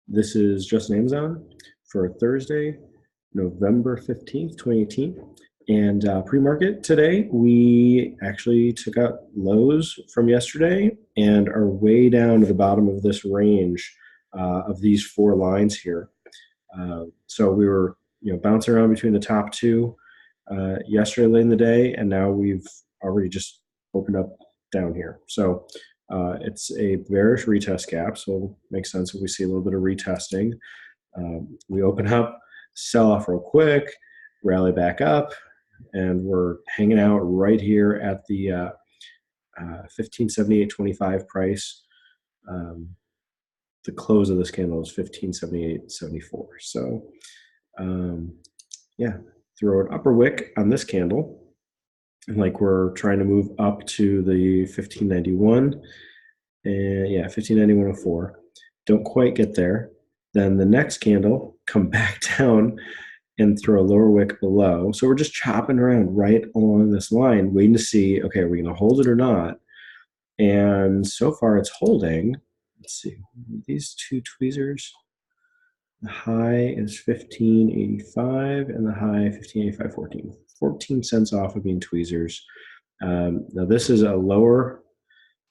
This is Justin AMZN for Thursday, November 15th, 2018. And pre-market today, we actually took out lows from yesterday and are way down to the bottom of this range of these four lines here. So we were, bouncing around between the top two yesterday late in the day, and now we've already just opened up down here. So it's a bearish retest gap, so it makes sense if we see a little bit of retesting. We open up, sell off real quick, rally back up, and we're hanging out right here at the 1578.25 price. The close of this candle is 1578.74. So yeah, throw an upper wick on this candle, like we're trying to move up to the 1591, and yeah, 1591.04. Don't quite get there. Then the next candle, come back down and throw a lower wick below. So we're just chopping around right along this line, waiting to see, okay, are we going to hold it or not? And so far it's holding. Let's see, these two tweezers. The high is 1585 and the high 1585.14. 14 cents off of being tweezers. Now this is a lower,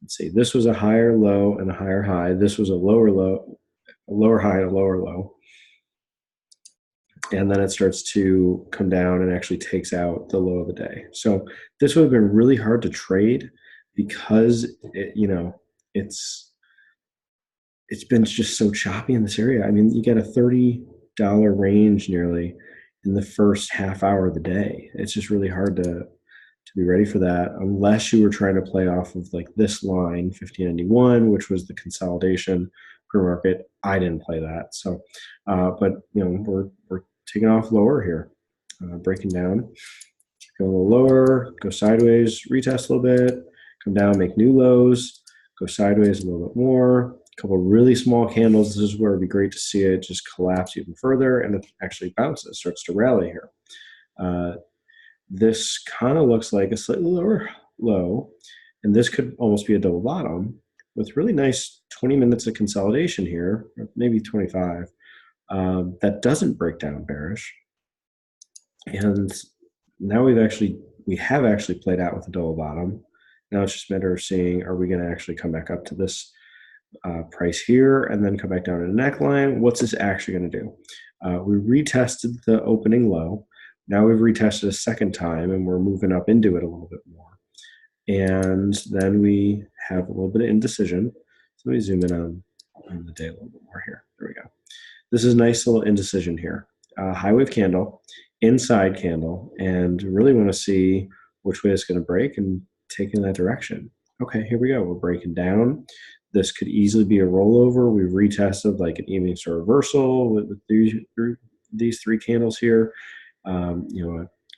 let's see, this was a higher low and a higher high. This was a lower low, a lower high and a lower low. And then it starts to come down and actually takes out the low of the day. So this would have been really hard to trade because it's been just so choppy in this area. I mean, you get a $30 range nearly in the first half hour of the day. It's just really hard to be ready for that unless you were trying to play off of like this line, 1591, which was the consolidation pre-market. I didn't play that. So, but we're taking off lower here, breaking down, go a little lower, go sideways, retest a little bit, come down, make new lows, go sideways a little bit more. A couple of really small candles. This is where it'd be great to see it just collapse even further, and it actually bounces, starts to rally here. This kind of looks like a slightly lower low, and this could almost be a double bottom with really nice 20 minutes of consolidation here, or maybe 25. That doesn't break down bearish, and now we have actually played out with a double bottom. Now it's just a matter of seeing, are we going to actually come back up to this price here and then come back down to the neckline? What's this actually going to do? We retested the opening low. Now we've retested a second time and we're moving up into it a little bit more. And then we have a little bit of indecision. So let me zoom in on the day a little bit more here. There we go. This is a nice little indecision here. High wave candle, inside candle, and really want to see which way it's going to break and take in that direction. Okay, here we go. We're breaking down. This could easily be a rollover. We've retested like an evening star reversal with these three candles here. A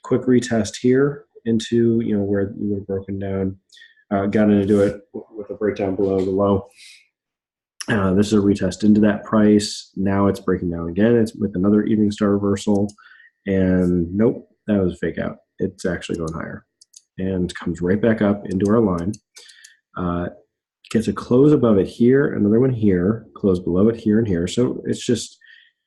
quick retest here into where we would have broken down, got into it with a breakdown below the low. This is a retest into that price. Now it's breaking down again. It's with another evening star reversal, and nope, that was a fake out. It's actually going higher and comes right back up into our line. Gets a close above it here, another one here, close below it here and here. So it's just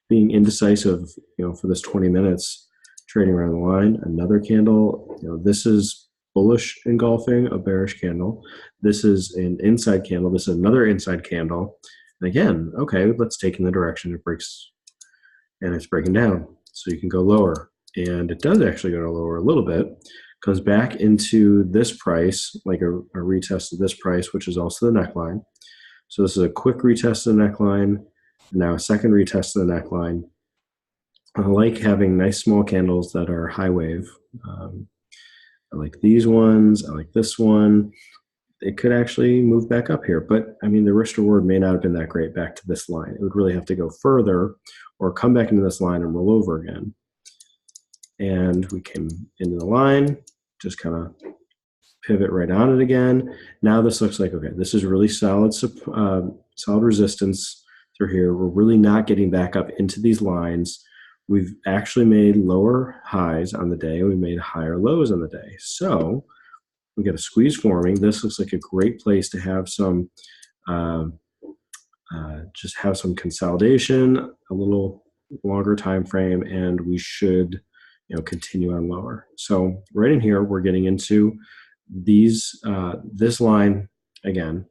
being indecisive, for this 20 minutes trading around the line. Another candle, this is bullish engulfing a bearish candle. This is an inside candle. This is another inside candle. And again, okay, let's take in the direction it breaks, and it's breaking down. So you can go lower, and it does actually go lower a little bit. Comes back into this price, like a retest of this price, which is also the neckline. So this is a quick retest of the neckline, and now a second retest of the neckline. I like having nice small candles that are high wave. I like these ones. I like this one. It could actually move back up here, but I mean, the risk reward may not have been that great back to this line. It would really have to go further or come back into this line and roll over again. And we came into the line, just kind of pivot right on it again. Now this looks like, okay, this is really solid resistance through here. We're really not getting back up into these lines. We've actually made lower highs on the day. We made higher lows on the day. So we got a squeeze forming. This looks like a great place to have some just have some consolidation, a little longer time frame, and we should, continue on lower. So right in here, we're getting into this line again,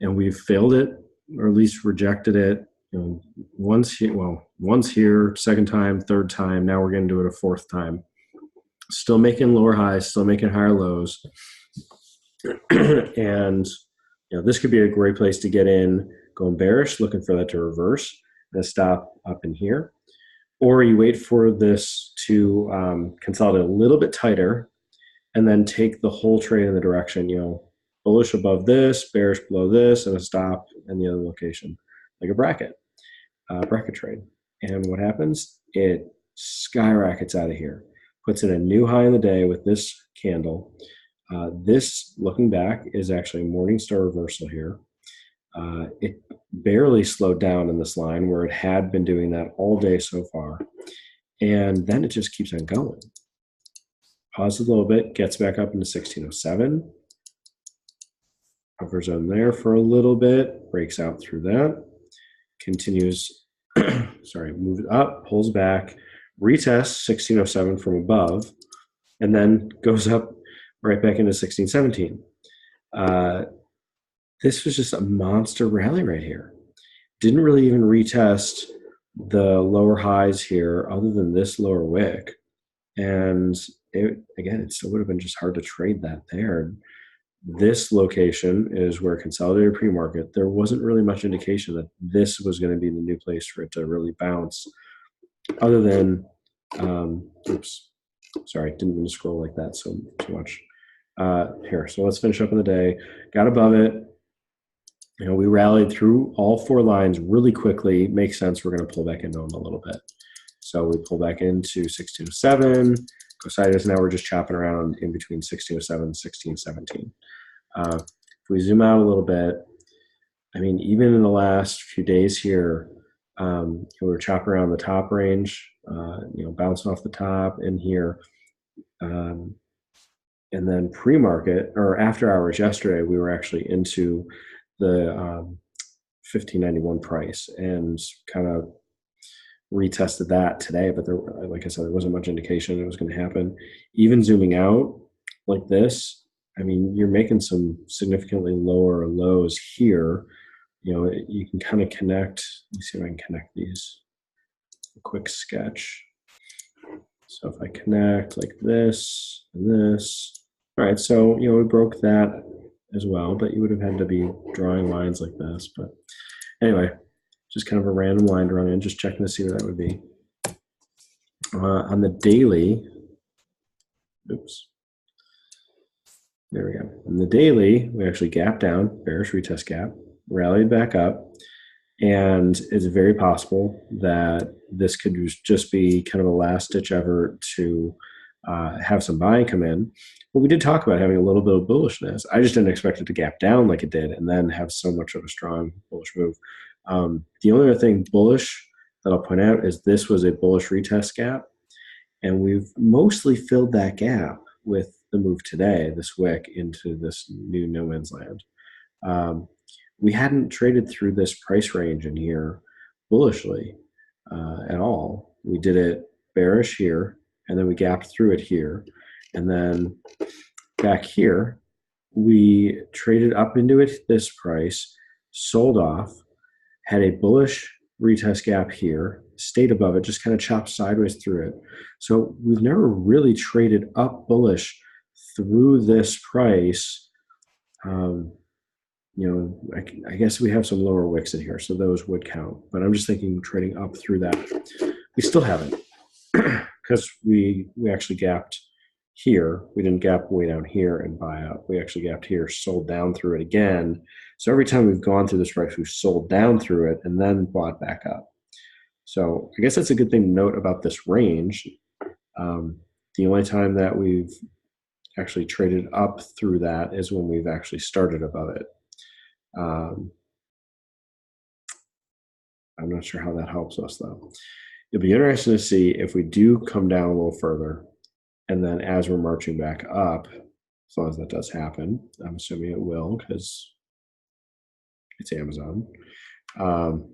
and we've failed it, or at least rejected it. Once here, second time, third time. Now we're going to do it a fourth time. Still making lower highs, still making higher lows, and this could be a great place to get in, going bearish, looking for that to reverse and stop up in here. Or you wait for this to consolidate a little bit tighter and then take the whole trade in the direction, bullish above this, bearish below this, and a stop in the other location, like a bracket trade. And what happens? It skyrockets out of here, puts in a new high in the day with this candle. This, looking back, is actually a Morningstar reversal here. It barely slowed down in this line where it had been doing that all day so far. And then it just keeps on going. Pauses a little bit, gets back up into 1607. Hovers on there for a little bit, breaks out through that. Continues, moves up, pulls back, retests 1607 from above, and then goes up right back into 1617. This was just a monster rally right here. Didn't really even retest the lower highs here other than this lower wick. And it still would have been just hard to trade that there. This location is where consolidated pre-market. There wasn't really much indication that this was going to be the new place for it to really bounce, other than, didn't mean to scroll like that so much. Here, so let's finish up in the day. Got above it. We rallied through all four lines really quickly. Makes sense. We're going to pull back into them a little bit. So we pull back into 1607. Go sideways. Now we're just chopping around in between 1607 and 1617. If we zoom out a little bit, even in the last few days here, we were chopping around the top range, bouncing off the top in here. And then pre-market, or after hours yesterday, we were actually into the 1591 price and kind of retested that today. But there, like I said, there wasn't much indication it was going to happen. Even zooming out like this, you're making some significantly lower lows here. You can kind of connect. Let me see if I can connect these. A quick sketch. So if I connect like this and this, all right, so, we broke that as well, but you would have had to be drawing lines like this. But anyway, just kind of a random line to run in, just checking to see what that would be. On the daily, there we go. On the daily, we actually gapped down, bearish retest gap, rallied back up, and it's very possible that this could just be kind of a last-ditch effort to have some buying come in. But we did talk about having a little bit of bullishness. I just didn't expect it to gap down like it did and then have so much of a strong bullish move. The only other thing bullish that I'll point out is this was a bullish retest gap, and we've mostly filled that gap with the move today, this wick into this new no man's land. We hadn't traded through this price range in here bullishly at all. We did it bearish here, and then we gapped through it here. And then back here, we traded up into it this price, sold off, had a bullish retest gap here, stayed above it, just kind of chopped sideways through it. So we've never really traded up bullish through this price. I guess we have some lower wicks in here, so those would count. But I'm just thinking trading up through that. We still haven't, because we actually gapped here. We didn't gap way down here and buy up. We actually gapped here, sold down through it again. So every time we've gone through this price, we've sold down through it and then bought back up. So I guess that's a good thing to note about this range. The only time that we've actually traded up through that is when we've actually started above it. I'm not sure how that helps us, though. It'll be interesting to see if we do come down a little further, and then as we're marching back up, as long as that does happen, I'm assuming it will because it's Amazon. Um,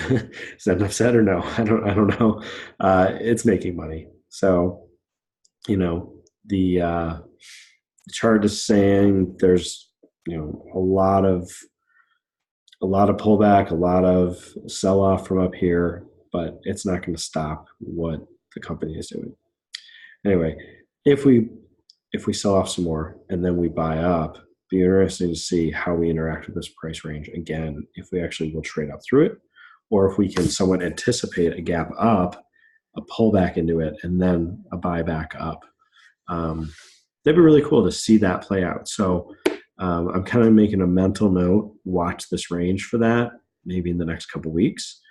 is that enough said or no? I don't know. It's making money. So, you know, the chart is saying there's, a lot of pullback, a lot of sell off from up here, but it's not going to stop what the company is doing. Anyway, if we if we sell off some more and then we buy up, be interesting to see how we interact with this price range again, if we actually will trade up through it, or if we can somewhat anticipate a gap up, a pullback into it, and then a buyback up. Um, that'd be really cool to see that play out. So I'm kind of making a mental note, watch this range for that, maybe in the next couple weeks,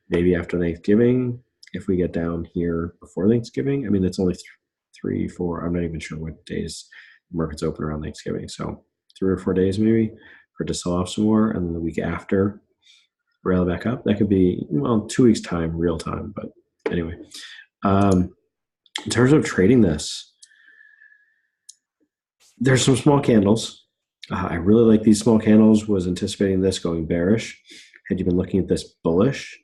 maybe after Thanksgiving, if we get down here before Thanksgiving. I mean, it's only 3, 4, I'm not even sure what days the market's open around Thanksgiving. So 3 or 4 days maybe for to sell off some more. And then the week after, rail back up. That could be, well, 2 weeks time, real time. But anyway, in terms of trading this, there's some small candles. I really like these small candles. Was anticipating this going bearish. Had you been looking at this bullish?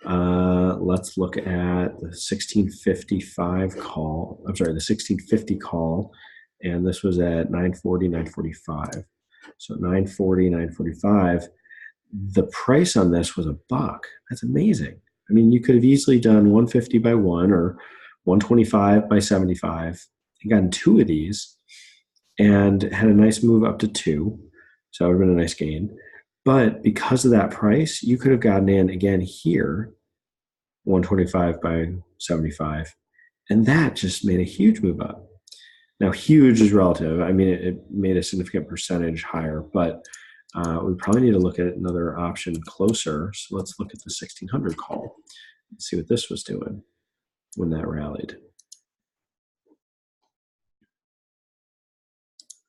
Let's look at the 1655 call. I'm sorry, the 1650 call, and this was at 940, 945. So 940, 945. The price on this was $1. That's amazing. I mean, you could have easily done 150 by 1 or 125 by 75 and gotten 2 of these and had a nice move up to 2. So that would have been a nice gain. But because of that price, you could have gotten in again here, 125 by 75. And that just made a huge move up. Now, huge is relative. I mean, it made a significant percentage higher, but we probably need to look at another option closer. So let's look at the 1600 call and see what this was doing when that rallied.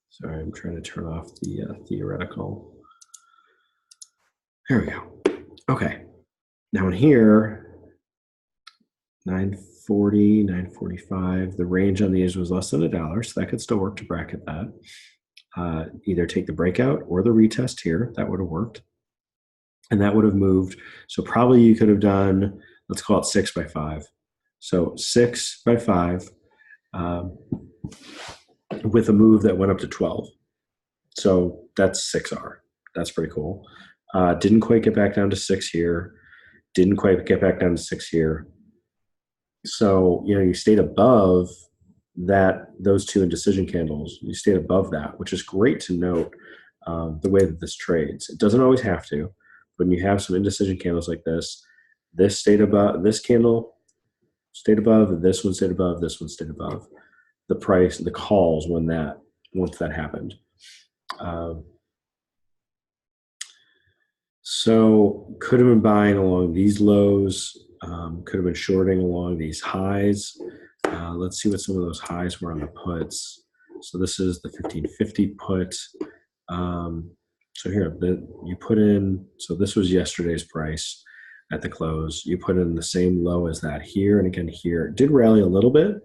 Sorry, I'm trying to turn off the theoretical. There we go. Okay. Now in here, 940, 945, the range on these was less than $1, so that could still work to bracket that. Either take the breakout or the retest here. That would have worked. And that would have moved. So probably you could have done, let's call it 6 by 5. So 6 by 5 with a move that went up to 12. So that's 6R. That's pretty cool. Didn't quite get back down to 6 here. Didn't quite get back down to 6 here. So, you stayed above those 2 indecision candles. You stayed above that, which is great to note the way that this trades. It doesn't always have to. When you have some indecision candles like this stayed above, this candle stayed above, this one stayed above, this one stayed above. The price, the calls once that happened. So could have been buying along these lows, could have been shorting along these highs. Let's see what some of those highs were on the puts. So this is the 1550 put. So here, you put in, so this was yesterday's price at the close. You put in the same low as that here, and again here. It did rally a little bit,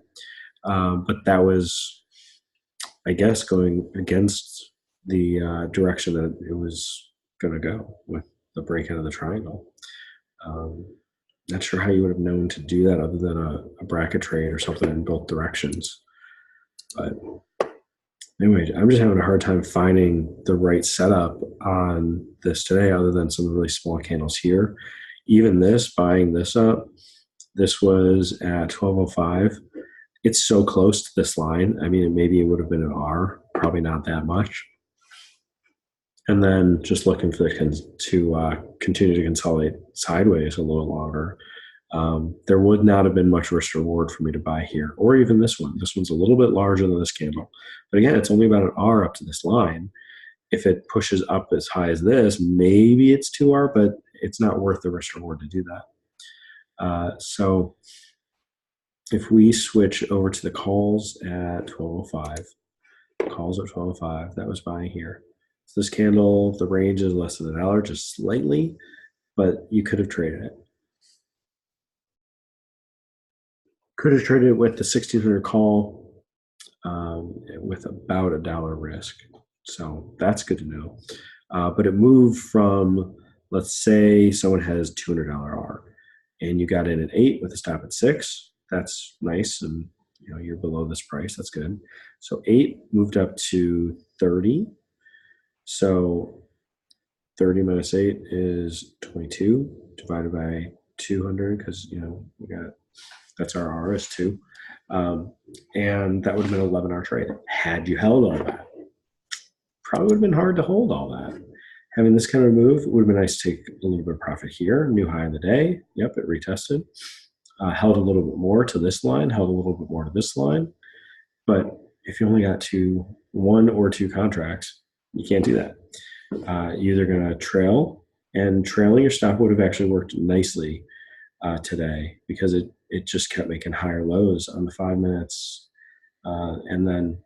but that was, I guess, going against the direction that it was going to go with the breakout of the triangle. Not sure how you would have known to do that other than a bracket trade or something in both directions. But anyway, I'm just having a hard time finding the right setup on this today other than some really small candles here. Even this, buying this up, this was at 1205. It's so close to this line. I mean, maybe it would have been an R, probably not that much. And then just looking for to continue to consolidate sideways a little longer. There would not have been much risk reward for me to buy here, or even this one. This one's a little bit larger than this candle. But again, it's only about an R up to this line. If it pushes up as high as this, maybe it's 2R, but it's not worth the risk reward to do that. So if we switch over to the calls at 1205, calls at 1205, that was buying here. So this candle, the range is less than $1, just slightly, but you could have traded it. Could have traded it with the 1600 call with about $1 risk. So that's good to know. But it moved from let's say someone has $200 R and you got in at 8 with a stop at 6. That's nice. And you're below this price. That's good. So 8 moved up to 30. So 30 minus 8 is 22 divided by 200 because, that's our R is 2. And that would have been an 11 hour trade. Had you held all that, probably would have been hard to hold all that. Having this kind of move, it would have been nice to take a little bit of profit here. New high of the day. Yep, it retested. Held a little bit more to this line, held a little bit more to this line. But if you only got one or two contracts, you can't do that. You're either going to trail, and trailing your stop would have actually worked nicely today because it just kept making higher lows on the 5 minutes. And then,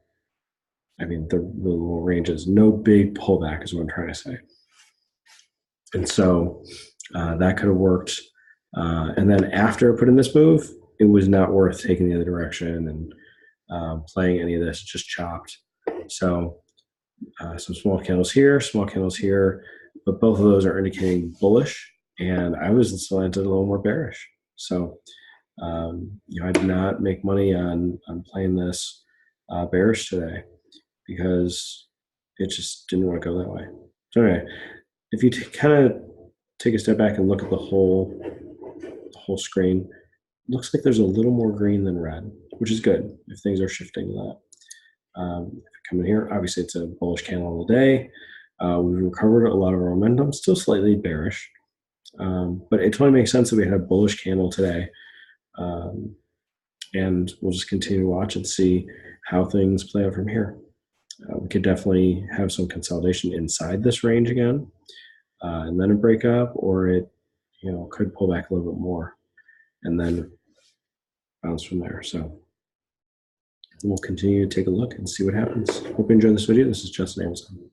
the little ranges, no big pullback is what I'm trying to say. And so that could have worked. And then after I put in this move, it was not worth taking the other direction and playing any of this. It just chopped. So some small candles here, but both of those are indicating bullish. And I was slanted a little more bearish. So I did not make money on playing this bearish today because it just didn't want to go that way. So anyway, if you kind of take a step back and look at the whole screen, it looks like there's a little more green than red, which is good if things are shifting to that. If you come in here, obviously it's a bullish candle of the day. We've recovered a lot of our momentum, still slightly bearish, but it totally makes sense that we had a bullish candle today. And we'll just continue to watch and see how things play out from here. We could definitely have some consolidation inside this range again, and then a break up, or it could pull back a little bit more and then bounce from there. So we'll continue to take a look and see what happens. Hope you enjoyed this video. This is Justin AMZN.